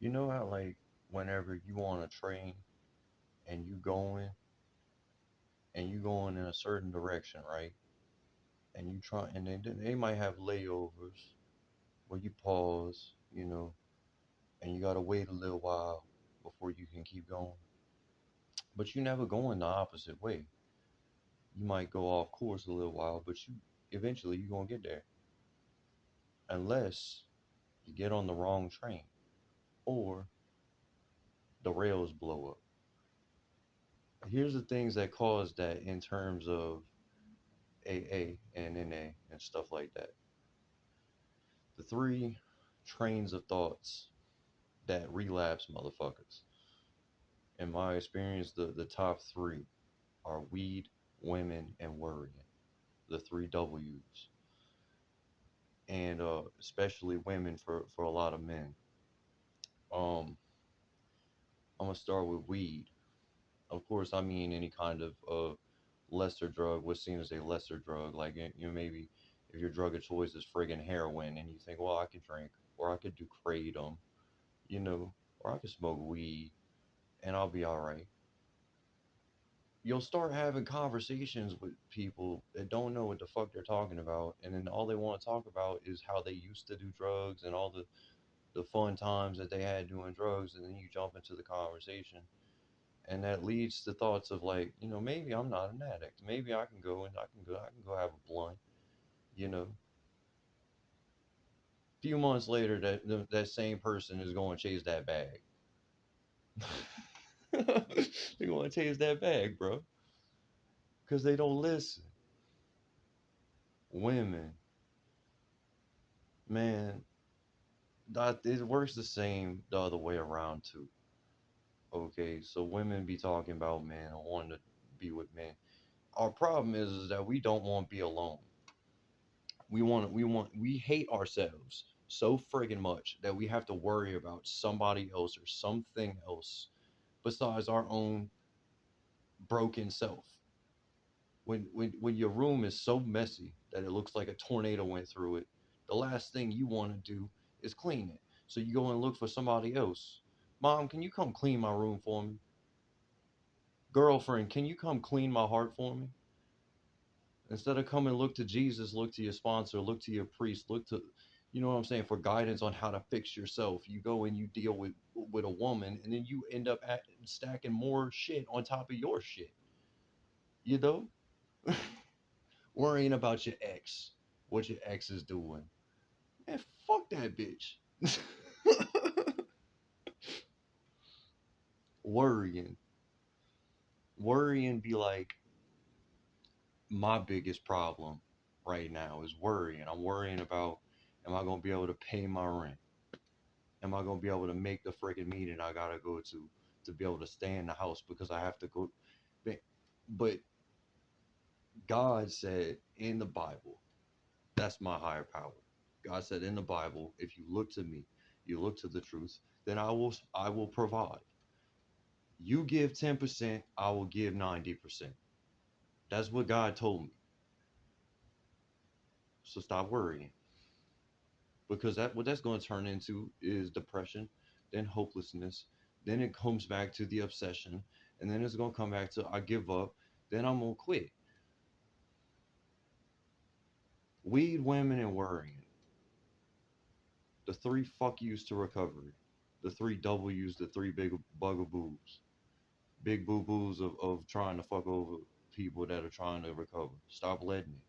You know how like whenever you on a train and you going in a certain direction, right? And you try and they might have layovers where you pause, and you gotta wait a little while before you can keep going. But you never going the opposite way. You might go off course a little while, but you eventually you're gonna get there. Unless you get on the wrong train or the rails blow up. Here's the things that cause that in terms of AA and NA and stuff like that. The three trains of thoughts that relapse motherfuckers. In my experience, the top three are weed, women, and worrying. The three W's. And especially women for a lot of men. Um, I'm gonna start with weed. Of course, I mean any kind of lesser drug, what's seen as a lesser drug. Like maybe if your drug of choice is friggin' heroin, and you think, well, I could drink, or I could do kratom, or I could smoke weed, and I'll be all right. You'll start having conversations with people that don't know what the fuck they're talking about, and then all they want to talk about is how they used to do drugs and all the fun times that they had doing drugs, and then you jump into the conversation, and that leads to thoughts of like, maybe I'm not an addict. Maybe I can go have a blunt. You know, a few months later, that same person is going to chase that bag. They're going to chase that bag, bro, because they don't listen. Women, man, that it works the same the other way around too. Okay, so women be talking about men and wanting to be with men. Our problem is that we don't want to be alone. We hate ourselves so friggin' much that we have to worry about somebody else or something else besides our own broken self. When your room is so messy that it looks like a tornado went through it, the last thing you want to do is clean it. So you go and look for somebody else. Mom, can you come clean my room for me? Girlfriend, can you come clean my heart for me? Instead of coming look to Jesus, look to your sponsor, look to your priest, look to, you know what I'm saying, for guidance on how to fix yourself. You go and you deal with a woman, and then you end up stacking more shit on top of your shit. You know, worrying about your ex, what your ex is doing. Man, fuck that bitch. worrying, worrying be like my biggest problem right now is worrying. I'm worrying about, am I gonna be able to pay my rent? Am I gonna be able to make the freaking meeting I gotta go to be able to stay in the house because I have to go? But God said in the Bible, that's my higher power. God said in the Bible, if you look to me, you look to the truth, then I will provide. You give 10%, I will give 90%. That's what God told me. So stop worrying, because that what that's going to turn into is depression, then hopelessness, then it comes back to the obsession, and then it's going to come back to I give up, then I'm going to quit. Weed, women, and worrying. The three fuck yous to recovery. The three W's, the three big bugaboos. Big boo boos of trying to fuck over people that are trying to recover. Stop letting it.